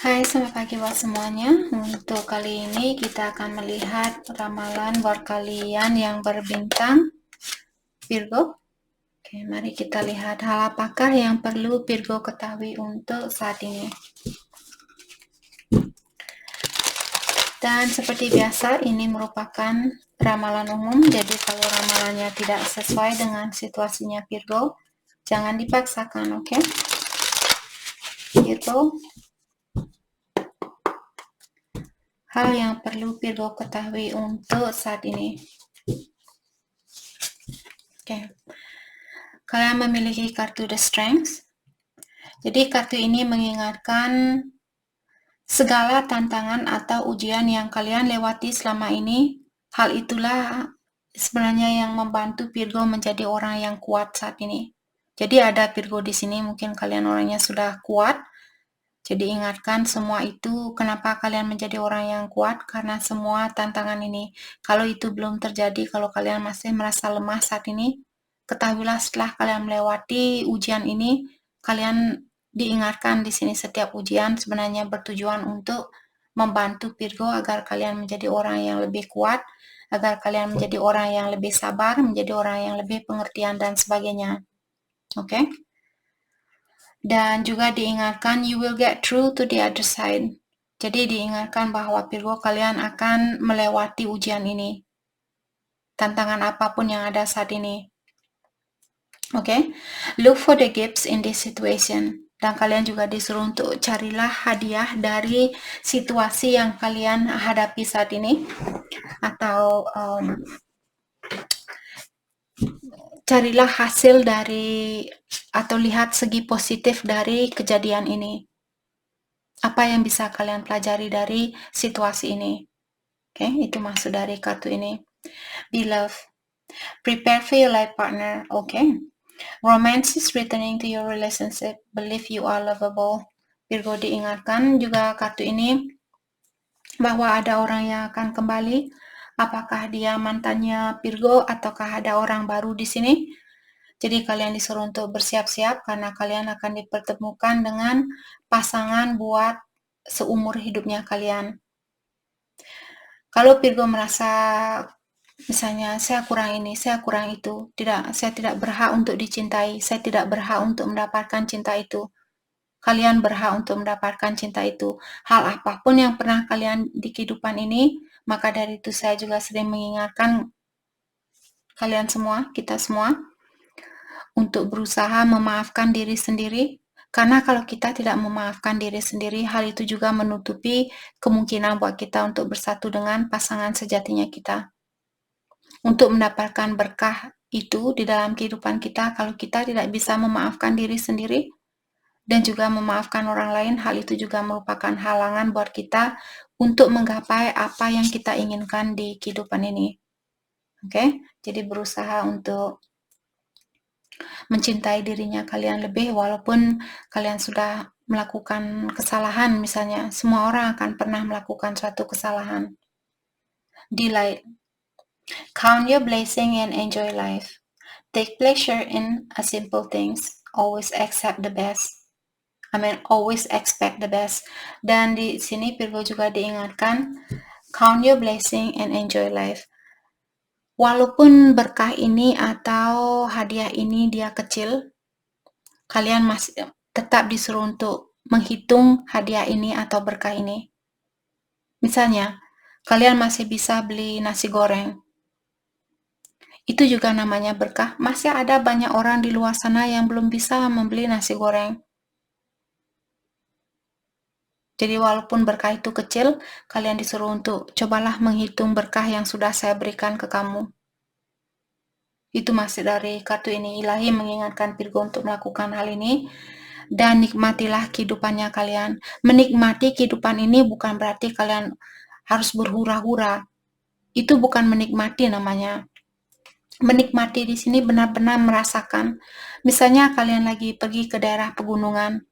Hai, selamat pagi buat semuanya. Untuk kali ini kita akan melihat ramalan buat kalian yang berbintang Virgo. Oke, mari kita lihat hal apakah yang perlu Virgo ketahui untuk saat ini. Dan seperti biasa, ini merupakan ramalan umum, jadi kalau ramalannya tidak sesuai dengan situasinya Virgo, jangan dipaksakan, oke? Virgo, hal yang perlu Virgo ketahui untuk saat ini. Oke. Kalian memiliki kartu The Strength. Jadi kartu ini mengingatkan segala tantangan atau ujian yang kalian lewati selama ini. Hal itulah sebenarnya yang membantu Virgo menjadi orang yang kuat saat ini. Jadi ada Virgo di sini, mungkin kalian orangnya sudah kuat. Jadi ingatkan semua itu, kenapa kalian menjadi orang yang kuat, karena semua tantangan ini. Kalau itu belum terjadi, kalau kalian masih merasa lemah saat ini, ketahuilah setelah kalian melewati ujian ini, kalian diingatkan di sini setiap ujian sebenarnya bertujuan untuk membantu Virgo agar kalian menjadi orang yang lebih kuat, agar kalian menjadi orang yang lebih sabar, menjadi orang yang lebih pengertian dan sebagainya. Oke? Dan juga diingatkan you will get through to the other side. Jadi diingatkan bahwa Virgo kalian akan melewati ujian ini. Tantangan apapun yang ada saat ini. Oke, look for the gifts in this situation. Dan kalian juga disuruh untuk carilah hadiah dari situasi yang kalian hadapi saat ini. Atau carilah hasil dari atau lihat segi positif dari kejadian ini. Apa yang bisa kalian pelajari dari situasi ini? Oke, itu maksud dari kartu ini. Beloved, prepare for your life partner. Oke. Romance is returning to your relationship. Believe you are lovable. Virgo diingatkan juga kartu ini bahwa ada orang yang akan kembali. Apakah dia mantannya Virgo ataukah ada orang baru di sini? Jadi kalian disuruh untuk bersiap-siap karena kalian akan dipertemukan dengan pasangan buat seumur hidupnya kalian. Kalau Virgo merasa misalnya saya kurang ini, saya kurang itu, saya tidak berhak untuk dicintai, saya tidak berhak untuk mendapatkan cinta itu. Kalian berhak untuk mendapatkan cinta itu. Hal apapun yang pernah kalian di kehidupan ini, maka dari itu saya juga sering mengingatkan kalian semua, kita semua, untuk berusaha memaafkan diri sendiri. Karena kalau kita tidak memaafkan diri sendiri, hal itu juga menutupi kemungkinan buat kita untuk bersatu dengan pasangan sejatinya kita. Untuk mendapatkan berkah itu di dalam kehidupan kita, kalau kita tidak bisa memaafkan diri sendiri dan juga memaafkan orang lain, hal itu juga merupakan halangan buat kita untuk menggapai apa yang kita inginkan di kehidupan ini. Oke, jadi berusaha untuk mencintai dirinya kalian lebih walaupun kalian sudah melakukan kesalahan. Misalnya, semua orang akan pernah melakukan suatu kesalahan. Delight. Count your blessing and enjoy life. Take pleasure in simple things. Always accept the best. Always expect the best. Dan di sini Virgo juga diingatkan, count your blessing and enjoy life. Walaupun berkah ini atau hadiah ini dia kecil, kalian masih tetap disuruh untuk menghitung hadiah ini atau berkah ini. Misalnya, kalian masih bisa beli nasi goreng. Itu juga namanya berkah. Masih ada banyak orang di luar sana yang belum bisa membeli nasi goreng. Jadi walaupun berkah itu kecil, kalian disuruh untuk cobalah menghitung berkah yang sudah saya berikan ke kamu. Itu masih dari kartu ini. Ilahi mengingatkan Virgo untuk melakukan hal ini. Dan nikmatilah kehidupannya kalian. Menikmati kehidupan ini bukan berarti kalian harus berhura-hura. Itu bukan menikmati namanya. Menikmati di sini benar-benar merasakan. Misalnya kalian lagi pergi ke daerah pegunungan.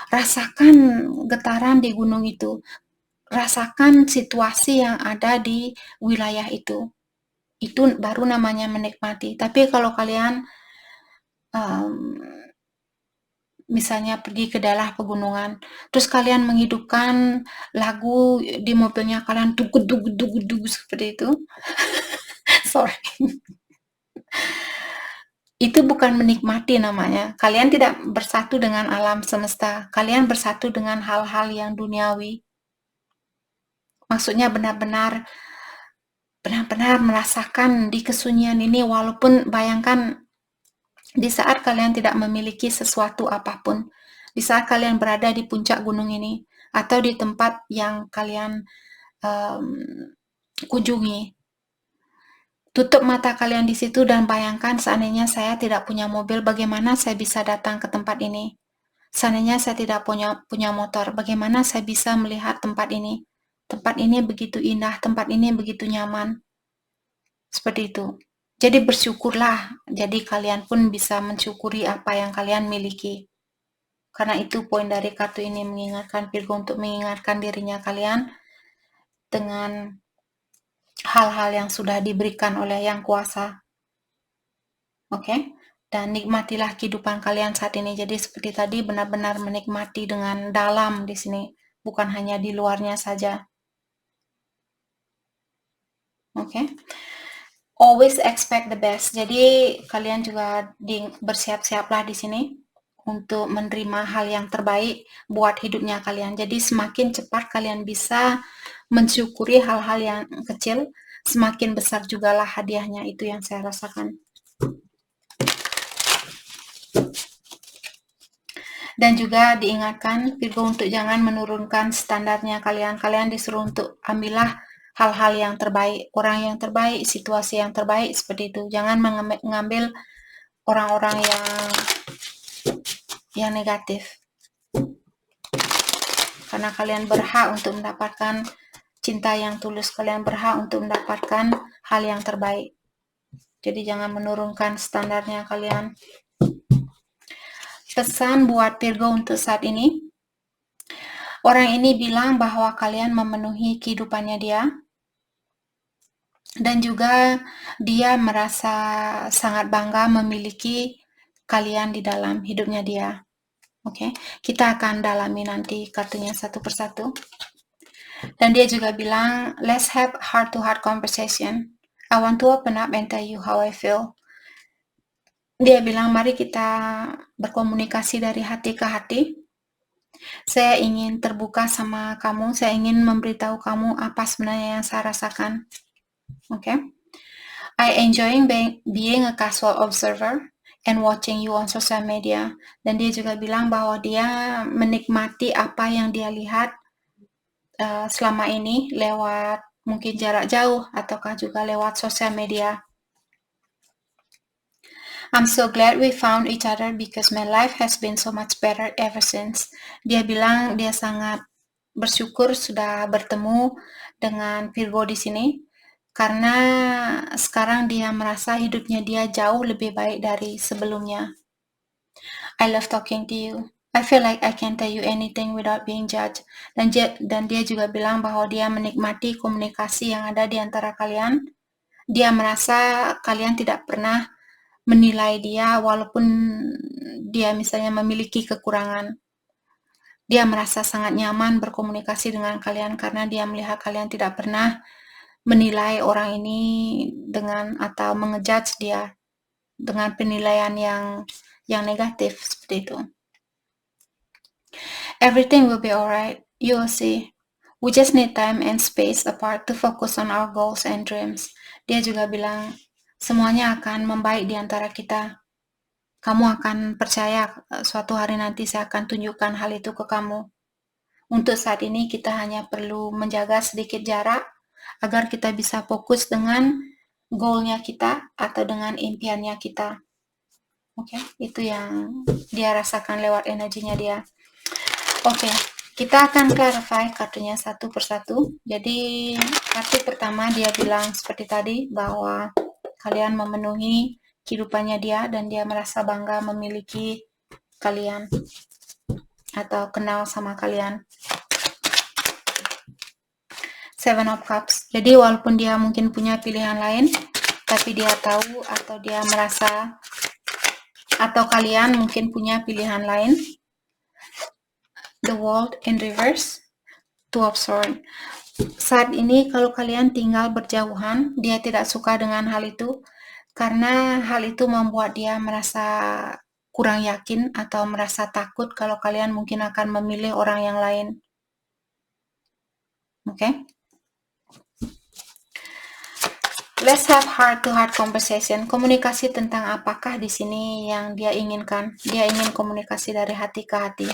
Rasakan getaran di gunung itu. Rasakan situasi yang ada di wilayah itu. Itu baru namanya menikmati. Tapi kalau kalian misalnya pergi ke daerah pegunungan, terus kalian menghidupkan lagu di mobilnya kalian dug seperti itu. Sorry. Itu bukan menikmati namanya. Kalian tidak bersatu dengan alam semesta. Kalian bersatu dengan hal-hal yang duniawi. Maksudnya benar-benar merasakan di kesunyian ini, walaupun bayangkan di saat kalian tidak memiliki sesuatu apapun, di saat kalian berada di puncak gunung ini, atau di tempat yang kalian kunjungi, tutup mata kalian di situ dan bayangkan seandainya saya tidak punya mobil, bagaimana saya bisa datang ke tempat ini? Seandainya saya tidak punya motor, bagaimana saya bisa melihat tempat ini? Tempat ini begitu indah, tempat ini begitu nyaman. Seperti itu. Jadi bersyukurlah, jadi kalian pun bisa mensyukuri apa yang kalian miliki. Karena itu poin dari kartu ini, mengingatkan Virgo untuk mengingatkan dirinya kalian dengan hal-hal yang sudah diberikan oleh Yang Kuasa. Oke? Dan nikmatilah kehidupan kalian saat ini. Jadi seperti tadi, benar-benar menikmati dengan dalam di sini, bukan hanya di luarnya saja. Oke? Always expect the best. Jadi kalian juga bersiap-siaplah di sini untuk menerima hal yang terbaik buat hidupnya kalian. Jadi semakin cepat kalian bisa mensyukuri hal-hal yang kecil, semakin besar jugalah hadiahnya. Itu yang saya rasakan. Dan juga diingatkan Virgo untuk jangan menurunkan standarnya kalian. Kalian disuruh untuk ambillah hal-hal yang terbaik, orang yang terbaik, situasi yang terbaik, seperti itu. Jangan mengambil orang-orang yang negatif. Karena kalian berhak untuk mendapatkan cinta yang tulus, kalian berhak untuk mendapatkan hal yang terbaik. Jadi jangan menurunkan standarnya kalian. Pesan buat Virgo untuk saat ini. Orang ini bilang bahwa kalian memenuhi kehidupannya dia. Dan juga dia merasa sangat bangga memiliki kalian di dalam hidupnya dia. Oke, kita akan dalami nanti kartunya satu persatu. Dan dia juga bilang, let's have heart-to-heart conversation. I want to open up and tell you how I feel. Dia bilang, mari kita berkomunikasi dari hati ke hati. Saya ingin terbuka sama kamu, saya ingin memberitahu kamu apa sebenarnya yang saya rasakan. Oke. I enjoying being a casual observer and watching you on social media. Dan dia juga bilang bahwa dia menikmati apa yang dia lihat selama ini lewat mungkin jarak jauh ataukah juga lewat sosial media. I'm so glad we found each other because my life has been so much better ever since. Dia bilang dia sangat bersyukur sudah bertemu dengan Virgo di sini karena sekarang dia merasa hidupnya dia jauh lebih baik dari sebelumnya. I love talking to you. I feel like I can tell you anything without being judged. Dan dia juga bilang bahwa dia menikmati komunikasi yang ada di antara kalian. Dia merasa kalian tidak pernah menilai dia walaupun dia misalnya memiliki kekurangan. Dia merasa sangat nyaman berkomunikasi dengan kalian karena dia melihat kalian tidak pernah menilai orang ini dengan atau mengejudge dia dengan penilaian yang negatif seperti itu. Everything will be alright. You will see. We just need time and space apart to focus on our goals and dreams. Dia juga bilang, semuanya akan membaik di antara kita. Kamu akan percaya suatu hari nanti saya akan tunjukkan hal itu ke kamu. Untuk saat ini kita hanya perlu menjaga sedikit jarak agar kita bisa fokus dengan goalnya kita atau dengan impiannya kita. Oke, itu yang dia rasakan lewat energinya dia. Oke, kita akan clarify kartunya satu persatu. Jadi kartu pertama dia bilang seperti tadi bahwa kalian memenuhi kehidupannya dia dan dia merasa bangga memiliki kalian atau kenal sama kalian. Seven of Cups. Jadi walaupun dia mungkin punya pilihan lain, tapi dia tahu atau dia merasa atau kalian mungkin punya pilihan lain, The world in reverse. Two of Swords. Saat ini kalau kalian tinggal berjauhan, dia tidak suka dengan hal itu karena hal itu membuat dia merasa kurang yakin atau merasa takut kalau kalian mungkin akan memilih orang yang lain. Okay? Let's have heart-to-heart conversation. Komunikasi tentang apakah di sini yang dia inginkan? Dia ingin komunikasi dari hati ke hati.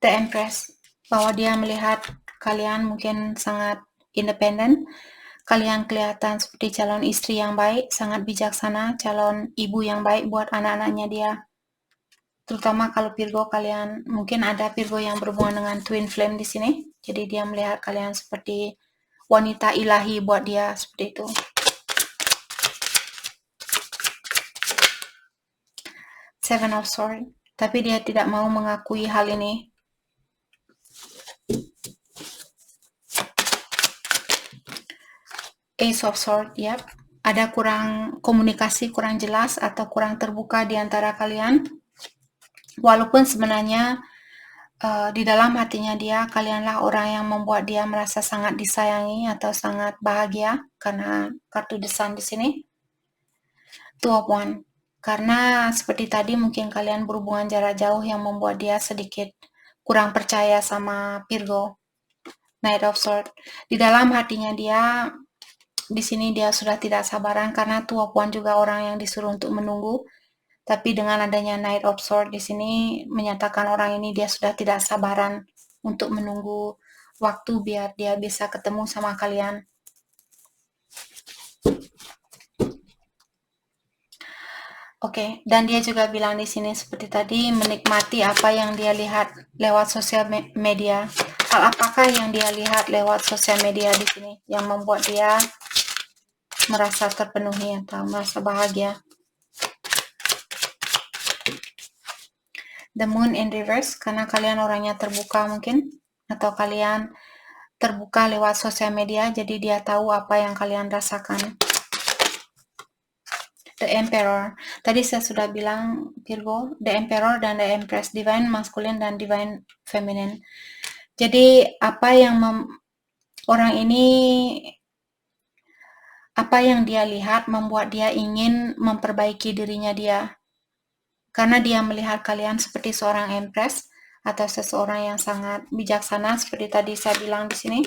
The Empress, bahwa dia melihat kalian mungkin sangat independen, kalian kelihatan seperti calon istri yang baik, sangat bijaksana, calon ibu yang baik buat anak-anaknya dia. Terutama kalau Virgo, kalian mungkin ada Virgo yang berhubungan dengan twin flame di sini, jadi dia melihat kalian seperti wanita ilahi buat dia, seperti itu. Seven of Swords, tapi dia tidak mau mengakui hal ini. Ace of Swords, yep. Ada kurang komunikasi, kurang jelas atau kurang terbuka di antara kalian. Walaupun sebenarnya di dalam hatinya dia, kalianlah orang yang membuat dia merasa sangat disayangi atau sangat bahagia karena kartu The Sun di sini. Two of Wands. Karena seperti tadi mungkin kalian berhubungan jarak jauh yang membuat dia sedikit kurang percaya sama Virgo. Knight of Swords. Di dalam hatinya dia, di sini dia sudah tidak sabaran karena Two of Wands juga orang yang disuruh untuk menunggu. Tapi dengan adanya Knight of Swords di sini menyatakan orang ini dia sudah tidak sabaran untuk menunggu waktu biar dia bisa ketemu sama kalian. Oke, dan dia juga bilang di sini seperti tadi menikmati apa yang dia lihat lewat sosial media. Hal apakah yang dia lihat lewat sosial media di sini yang membuat dia merasa terpenuhi atau merasa bahagia? The Moon in reverse, karena kalian orangnya terbuka mungkin, atau kalian terbuka lewat sosial media, jadi dia tahu apa yang kalian rasakan. The Emperor, tadi saya sudah bilang Virgo, The Emperor dan The Empress, Divine Masculine dan Divine Feminine. Jadi apa yang orang ini, apa yang dia lihat membuat dia ingin memperbaiki dirinya dia. Karena dia melihat kalian seperti seorang Empress atau seseorang yang sangat bijaksana seperti tadi saya bilang di sini.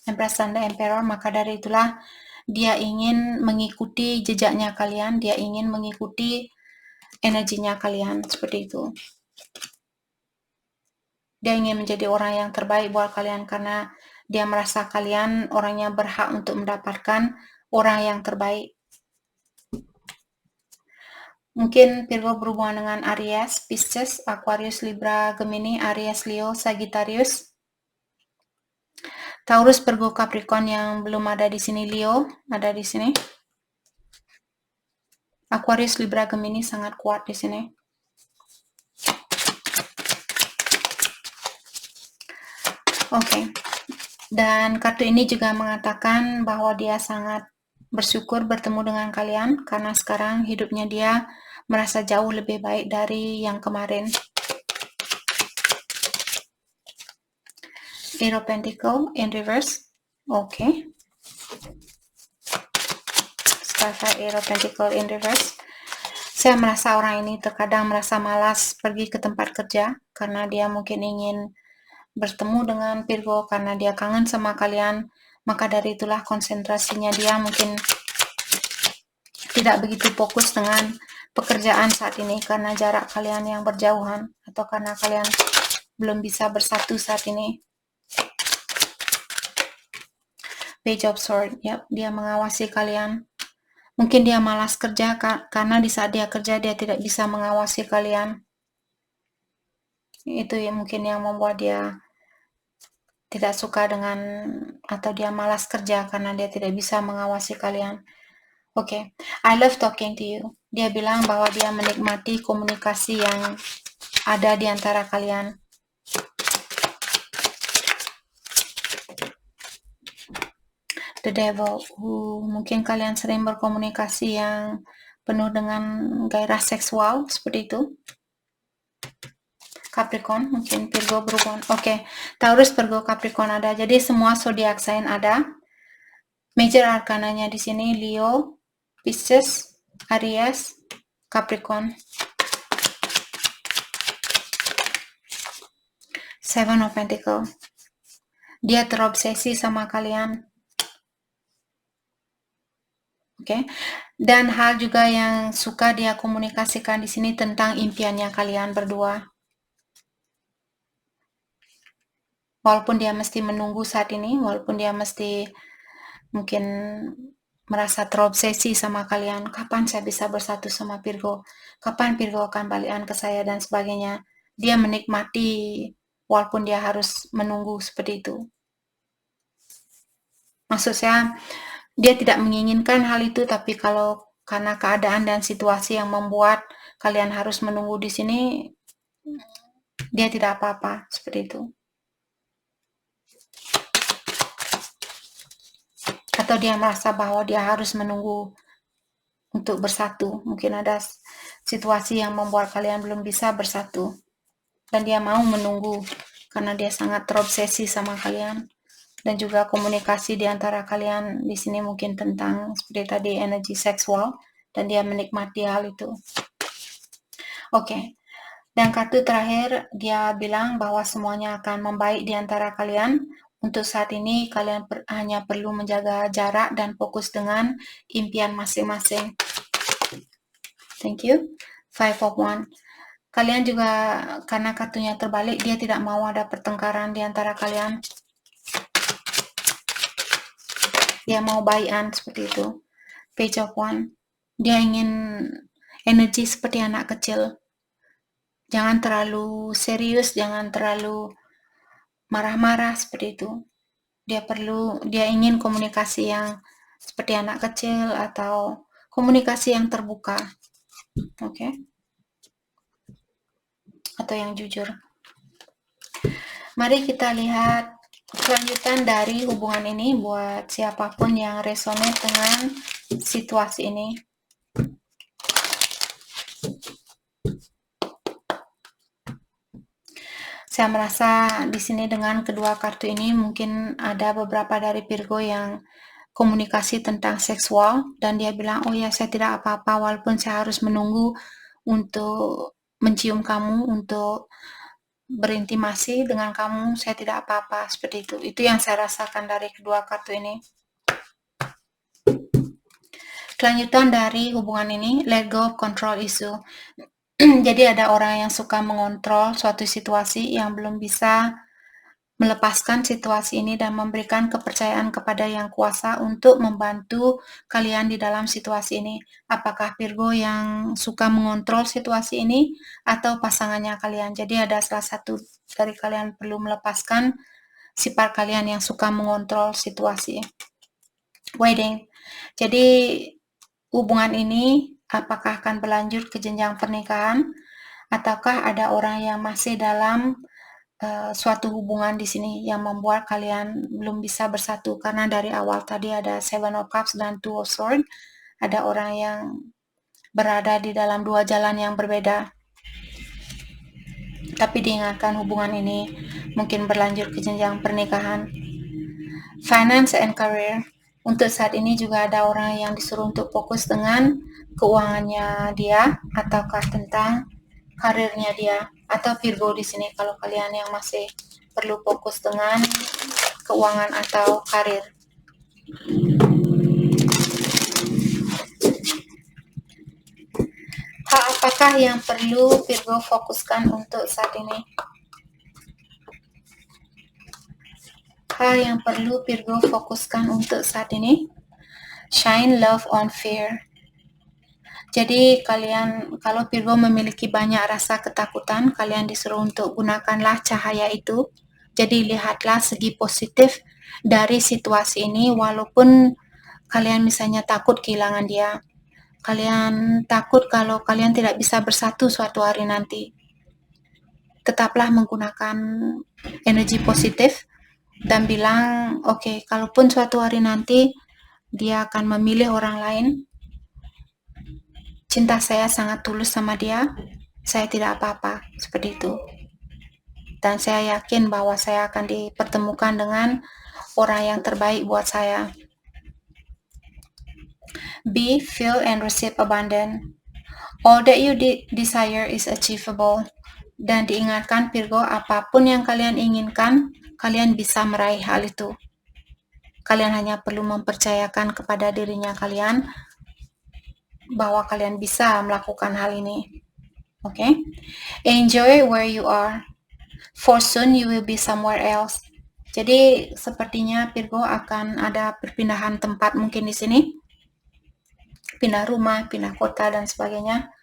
Empress dan The Emperor, maka dari itulah dia ingin mengikuti jejaknya kalian, dia ingin mengikuti energinya kalian, seperti itu. Dia ingin menjadi orang yang terbaik buat kalian karena dia merasa kalian orangnya berhak untuk mendapatkan orang yang terbaik. Mungkin Virgo berhubungan dengan Aries, Pisces, Aquarius, Libra, Gemini, Aries, Leo, Sagittarius. Taurus, Virgo, Capricorn yang belum ada di sini, Leo ada di sini. Aquarius, Libra, Gemini sangat kuat di sini. Oke. Dan kartu ini juga mengatakan bahwa dia sangat bersyukur bertemu dengan kalian karena sekarang hidupnya dia merasa jauh lebih baik dari yang kemarin. Eight of Pentacles in reverse. Oke. Starfire, Eight of Pentacles in reverse. Saya merasa orang ini terkadang merasa malas pergi ke tempat kerja karena dia mungkin ingin bertemu dengan Virgo karena dia kangen sama kalian. Maka dari itulah konsentrasinya dia mungkin tidak begitu fokus dengan pekerjaan saat ini karena jarak kalian yang berjauhan atau karena kalian belum bisa bersatu saat ini. Page of Swords, yep, dia mengawasi kalian. Mungkin dia malas kerja karena di saat dia kerja dia tidak bisa mengawasi kalian. Itu yang mungkin yang membuat dia tidak suka dengan atau dia malas kerja karena dia tidak bisa mengawasi kalian. Oke, I love talking to you. Dia bilang bahwa dia menikmati komunikasi yang ada di antara kalian. the devil. Mungkin kalian sering berkomunikasi yang penuh dengan gairah seksual seperti itu. Capricorn, mungkin Virgo berhubungan. Oke, Taurus, Virgo, Capricorn ada. Jadi semua zodiak sign ada. Major arkananya di sini Leo, Pisces, Aries, Capricorn. Seven of Pentacles. Dia terobsesi sama kalian. Oke. Dan hal juga yang suka dia komunikasikan di sini tentang impiannya kalian berdua. Walaupun dia mesti menunggu saat ini, walaupun dia mesti mungkin merasa terobsesi sama kalian, kapan saya bisa bersatu sama Virgo, kapan Virgo akan balikan ke saya dan sebagainya. Dia menikmati walaupun dia harus menunggu seperti itu. Maksud saya, dia tidak menginginkan hal itu, tapi kalau karena keadaan dan situasi yang membuat kalian harus menunggu di sini, dia tidak apa-apa seperti itu. Atau dia merasa bahwa dia harus menunggu untuk bersatu. Mungkin ada situasi yang membuat kalian belum bisa bersatu. Dan dia mau menunggu karena dia sangat terobsesi sama kalian. Dan juga komunikasi di antara kalian di sini mungkin tentang seperti tadi energi seksual. Dan dia menikmati hal itu. Oke. Dan kartu terakhir dia bilang bahwa semuanya akan membaik di antara kalian. Untuk saat ini kalian hanya perlu menjaga jarak dan fokus dengan impian masing-masing. Thank you. Five of Wands. Kalian juga karena kartunya terbalik, dia tidak mau ada pertengkaran di antara kalian. Dia mau baikan seperti itu. Page of Wands. Dia ingin energi seperti anak kecil. Jangan terlalu serius, jangan terlalu marah-marah seperti itu. Dia ingin komunikasi yang seperti anak kecil atau komunikasi yang terbuka. Oke. Atau yang jujur. Mari kita lihat kelanjutan dari hubungan ini buat siapapun yang resonate dengan situasi ini. Saya merasa di sini dengan kedua kartu ini mungkin ada beberapa dari Virgo yang komunikasi tentang seksual dan dia bilang, oh ya saya tidak apa-apa walaupun saya harus menunggu untuk mencium kamu, untuk berintimasi dengan kamu, saya tidak apa-apa seperti itu. Itu yang saya rasakan dari kedua kartu ini. Kelanjutan dari hubungan ini, let go of control issue. Jadi ada orang yang suka mengontrol suatu situasi yang belum bisa melepaskan situasi ini dan memberikan kepercayaan kepada yang kuasa untuk membantu kalian di dalam situasi ini. Apakah Virgo yang suka mengontrol situasi ini atau pasangannya kalian? Jadi ada salah satu dari kalian perlu melepaskan sifat kalian yang suka mengontrol situasi. Wedding. Jadi hubungan ini apakah akan berlanjut ke jenjang pernikahan ataukah ada orang yang masih dalam suatu hubungan di sini yang membuat kalian belum bisa bersatu karena dari awal tadi ada Seven of Cups dan Two of Swords. Ada orang yang berada di dalam dua jalan yang berbeda. Tapi diingatkan hubungan ini mungkin berlanjut ke jenjang pernikahan. Finance and career. Untuk saat ini juga ada orang yang disuruh untuk fokus dengan keuangannya dia ataukah tentang karirnya dia atau Virgo di sini kalau kalian yang masih perlu fokus dengan keuangan atau karir. Hal apakah yang perlu Virgo fokuskan untuk saat ini? Hal yang perlu Virgo fokuskan untuk saat ini? Shine love on fear. Jadi kalian, kalau Virgo memiliki banyak rasa ketakutan, kalian disuruh untuk gunakanlah cahaya itu. Jadi lihatlah segi positif dari situasi ini, walaupun kalian misalnya takut kehilangan dia. Kalian takut kalau kalian tidak bisa bersatu suatu hari nanti. Tetaplah menggunakan energi positif dan bilang, oke, kalaupun suatu hari nanti dia akan memilih orang lain, cinta saya sangat tulus sama dia, saya tidak apa-apa, seperti itu. Dan saya yakin bahwa saya akan dipertemukan dengan orang yang terbaik buat saya. B. Feel and receive abundant. All that you desire is achievable. Dan diingatkan Virgo, apapun yang kalian inginkan, kalian bisa meraih hal itu. Kalian hanya perlu mempercayakan kepada dirinya kalian bahwa kalian bisa melakukan hal ini. Okay? Enjoy where you are. For soon you will be somewhere else. Jadi sepertinya Virgo akan ada perpindahan tempat mungkin di sini. Pindah rumah, pindah kota, dan sebagainya.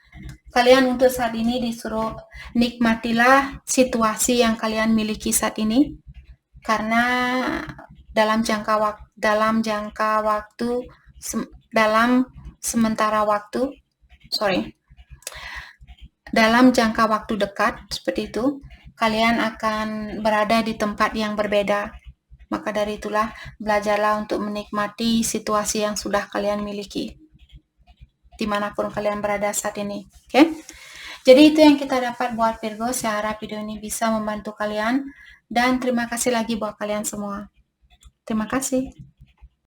Kalian untuk saat ini disuruh nikmatilah situasi yang kalian miliki saat ini, karena dalam jangka waktu dekat seperti itu, kalian akan berada di tempat yang berbeda. Maka dari itulah, belajarlah untuk menikmati situasi yang sudah kalian miliki dimanapun kalian berada saat ini. Oke? Jadi itu yang kita dapat buat Virgo. Saya harap video ini bisa membantu kalian, dan terima kasih lagi buat kalian semua. Terima kasih.